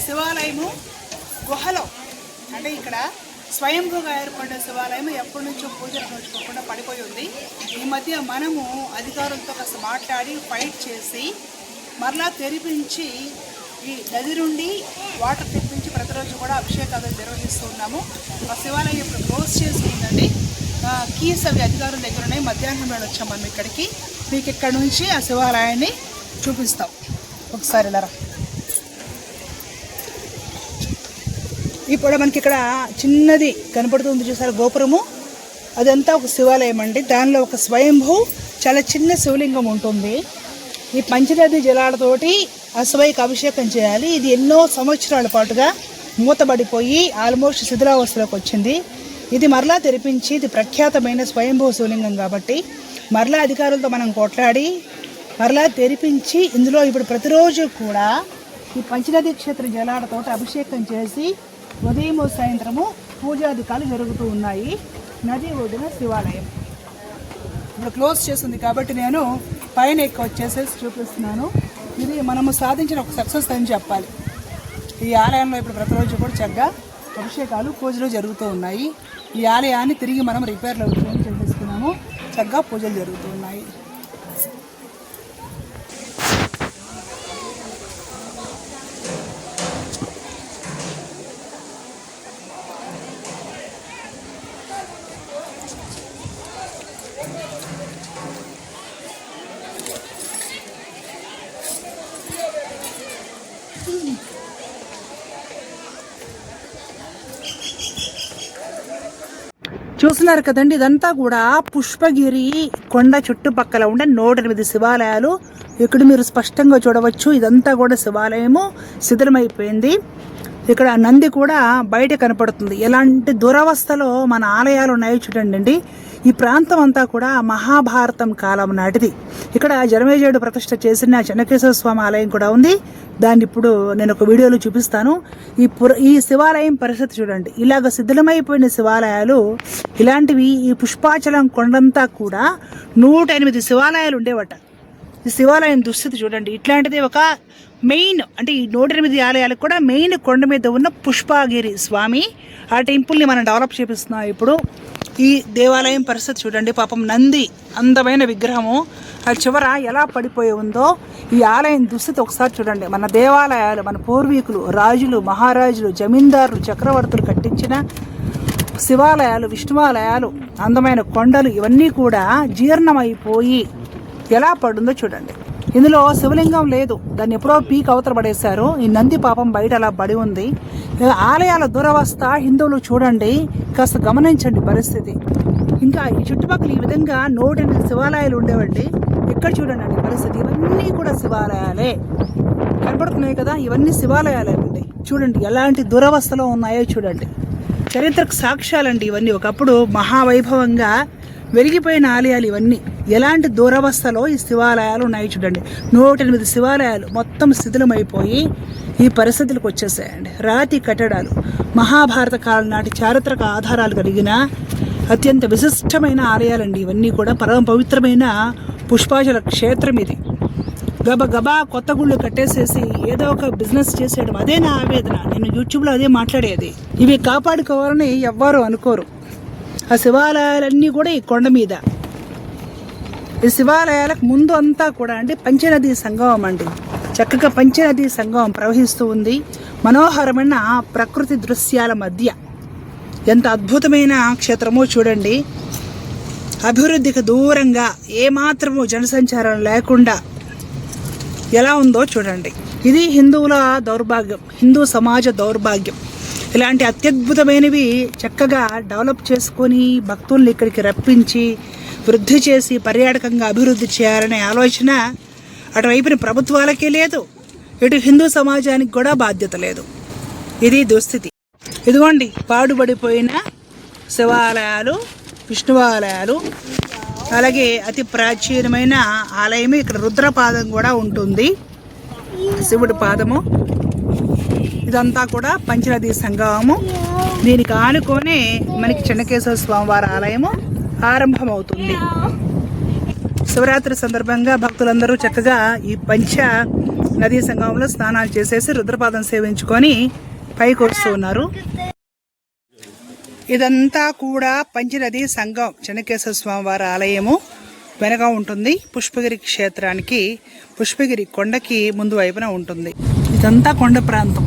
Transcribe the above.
శివాలయము గుహలో అంటే ఇక్కడ స్వయంభూగా ఏర్పడిన శివాలయం ఎప్పటి నుంచో పూజలు నోచుకోకుండా పడిపోయి ఉంది. ఈ మధ్య మనము అధికారులతో కాస్త మాట్లాడి ఫైట్ చేసి మరలా తెరిపించి ఈ నది నుండి వాటర్ తెప్పించి ప్రతిరోజు కూడా అభిషేకాలు నిర్వహిస్తున్నాము. ఆ శివాలయం ఇప్పుడు క్లోజ్ చేసి ఉందండి. కీస్ అవి అధికారుల దగ్గర ఉన్నాయి. మధ్యాహ్నం వేళ వచ్చాం మనం ఇక్కడికి. మీకు ఇక్కడ నుంచి ఆ శివాలయాన్ని చూపిస్తాం. ఒకసారి ఇలా ఇప్పుడు మనకి ఇక్కడ చిన్నది కనపడుతుంది చూసారు గోపురము, అదంతా ఒక శివాలయం అండి. దానిలో ఒక స్వయంభూ చాలా చిన్న శివలింగం ఉంటుంది. ఈ పంచనది జలాలతోటి అశ్వైకి అభిషేకం చేయాలి. ఇది ఎన్నో సంవత్సరాల పాటుగా మూతబడిపోయి ఆల్మోస్ట్ శిథిలావస్థలోకి వచ్చింది. ఇది మరలా తెరిపించి ఇది ప్రఖ్యాతమైన స్వయంభూ శివలింగం కాబట్టి మరలా అధికారులతో మనం కొట్లాడి మరలా తెరిపించి ఇందులో ఇప్పుడు ప్రతిరోజు కూడా ఈ పంచనది క్షేత్ర జలాలతో అభిషేకం చేసి ఉదయం సాయంత్రము పూజాధికాలు జరుగుతూ ఉన్నాయి. నది ఒడ్డున శివాలయం ఇప్పుడు క్లోజ్ చేస్తుంది కాబట్టి నేను పైన ఎక్కువ వచ్చేసేసి చూపిస్తున్నాను. ఇది మనము సాధించిన ఒక సక్సెస్ అని చెప్పాలి. ఈ ఆలయంలో ఇప్పుడు ప్రతిరోజు కూడా చక్కగా అభిషేకాలు పూజలు జరుగుతూ ఉన్నాయి. ఈ ఆలయాన్ని తిరిగి మనం రిపేర్లో చేసేసుకున్నాము. చక్కగా పూజలు జరుగుతూ ఉన్నాయి. చూస్తున్నారు కదండి, ఇదంతా కూడా పుష్పగిరి కొండ చుట్టుపక్కల ఉండే 108 శివాలయాలు ఇక్కడ మీరు స్పష్టంగా చూడవచ్చు. ఇదంతా కూడా శివాలయము శిథిలమైపోయింది. ఇక్కడ నంది కూడా బయట కనపడుతుంది. ఎలాంటి దురవస్థలో మన ఆలయాలు ఉన్నాయో చూడండి. ఈ ప్రాంతం అంతా కూడా మహాభారతం కాలం నాటిది. ఇక్కడ జనమేజయుడు ప్రతిష్ఠ చేసిన చెన్నకేశ్వర స్వామి ఆలయం కూడా ఉంది. దాన్ని ఇప్పుడు నేను ఒక వీడియోలో చూపిస్తాను. ఈ శివాలయం పరిస్థితి చూడండి. ఇలాగ శిథిలమైపోయిన శివాలయాలు ఇలాంటివి ఈ పుష్పాచలం కొండంతా కూడా 108 శివాలయాలు ఉండేవట. ఈ శివాలయం దుస్థితి చూడండి. ఇట్లాంటిది ఒక మెయిన్ అంటే ఈ 108 ఆలయాలకు కూడా మెయిన్ కొండ మీద ఉన్న పుష్పగిరి స్వామి ఆ టెంపుల్ని మనం డెవలప్ చేపిస్తున్నాం. ఇప్పుడు ఈ దేవాలయం పరిస్థితి చూడండి. పాపం నంది అందమైన విగ్రహము ఆ చివర ఎలా పడిపోయి ఉందో. ఈ ఆలయం దుస్థితి ఒకసారి చూడండి. మన దేవాలయాలు మన పూర్వీకులు రాజులు మహారాజులు జమీందారులు చక్రవర్తులు కట్టించిన శివాలయాలు విష్ణువాలయాలు అందమైన కొండలు ఇవన్నీ కూడా జీర్ణమైపోయి ఎలా పడుందో చూడండి. ఇందులో శివలింగం లేదు. దాన్ని ఎప్పుడో పీక్ అవతల పడేశారు. ఈ నంది పాపం బయట అలా పడి ఉంది. ఆలయాల దురవస్థ హిందువులు చూడండి, కాస్త గమనించండి పరిస్థితి. ఇంకా ఈ చుట్టుపక్కల ఈ విధంగా 108 శివాలయాలు ఉండేవండి. ఇక్కడ చూడండి పరిస్థితి. ఇవన్నీ కూడా శివాలయాలే కనపడుతున్నాయి కదా. ఇవన్నీ శివాలయాలే అండి. చూడండి ఎలాంటి దురవస్థలో ఉన్నాయో చూడండి. చరిత్రకు సాక్ష్యాలండి ఇవన్నీ. ఒకప్పుడు మహావైభవంగా వెలిగిపోయిన ఆలయాలు ఇవన్నీ. ఎలాంటి దురవస్థలో ఈ శివాలయాలు ఉన్నాయి చూడండి. 108 శివాలయాలు మొత్తం శిథిలమైపోయి ఈ పరిస్థితులకు వచ్చేసాయండి. రాతి కట్టడాలు మహాభారత కాలం నాటి చారిత్రక ఆధారాలు కలిగిన అత్యంత విశిష్టమైన ఆలయాలండి ఇవన్నీ కూడా. పరమ పవిత్రమైన పుష్పాచల క్షేత్రం ఇది. గబా కొత్త గుళ్ళు కట్టేసేసి ఏదో ఒక బిజినెస్ చేసేయడం అదే నా ఆవేదన. నేను యూట్యూబ్లో అదే మాట్లాడేది. ఇవి కాపాడుకోవాలని ఎవ్వరూ అనుకోరు. ఆ శివాలయాలన్నీ కూడా ఈ కొండ మీద. ఈ శివాలయాలకు ముందు అంతా కూడా అంటే పంచనదీ సంగమం అండి. చక్కగా పంచనదీ సంగమం ప్రవహిస్తూ ఉంది. మనోహరమైన ప్రకృతి దృశ్యాల మధ్య ఎంత అద్భుతమైన క్షేత్రమో చూడండి. అభివృద్ధికి దూరంగా ఏమాత్రము జనసంచారం లేకుండా ఎలా ఉందో చూడండి. ఇది హిందువుల దౌర్భాగ్యం, హిందూ సమాజ దౌర్భాగ్యం. ఇలాంటి అత్యద్భుతమైనవి చక్కగా డెవలప్ చేసుకొని భక్తుల్ని ఇక్కడికి రప్పించి వృద్ధి చేసి పర్యాటకంగా అభివృద్ధి చేయాలనే ఆలోచన అటువైపున ప్రభుత్వాలకే లేదు, ఇటు హిందూ సమాజానికి కూడా బాధ్యత లేదు. ఇది దుస్థితి. ఇదిగోండి పాడుబడిపోయిన శివాలయాలు విష్ణువాలయాలు. అలాగే అతి ప్రాచీనమైన ఆలయము ఇక్కడ రుద్రపాదం కూడా ఉంటుంది, శివుడి పాదము. ఇదంతా కూడా పంచనదీ సంగమము. దీనికి ఆనుకొనే మనకి చెన్నకేశ్వర స్వామివారి ఆలయము ఆరంభమవుతుంది. శివరాత్రి సందర్భంగా భక్తులందరూ చక్కగా ఈ పంచ నదీ సంగమంలో స్నానాలు చేసేసి రుద్రపాదం సేవించుకొని పైకి వస్తూ ఉన్నారు. ఇదంతా కూడా పంచనది సంగం చెన్నకేశ్వర స్వామి వారి ఆలయము వెనక ఉంటుంది. పుష్పగిరి క్షేత్రానికి పుష్పగిరి కొండకి ముందు వైపున ఉంటుంది. ఇదంతా కొండ ప్రాంతం.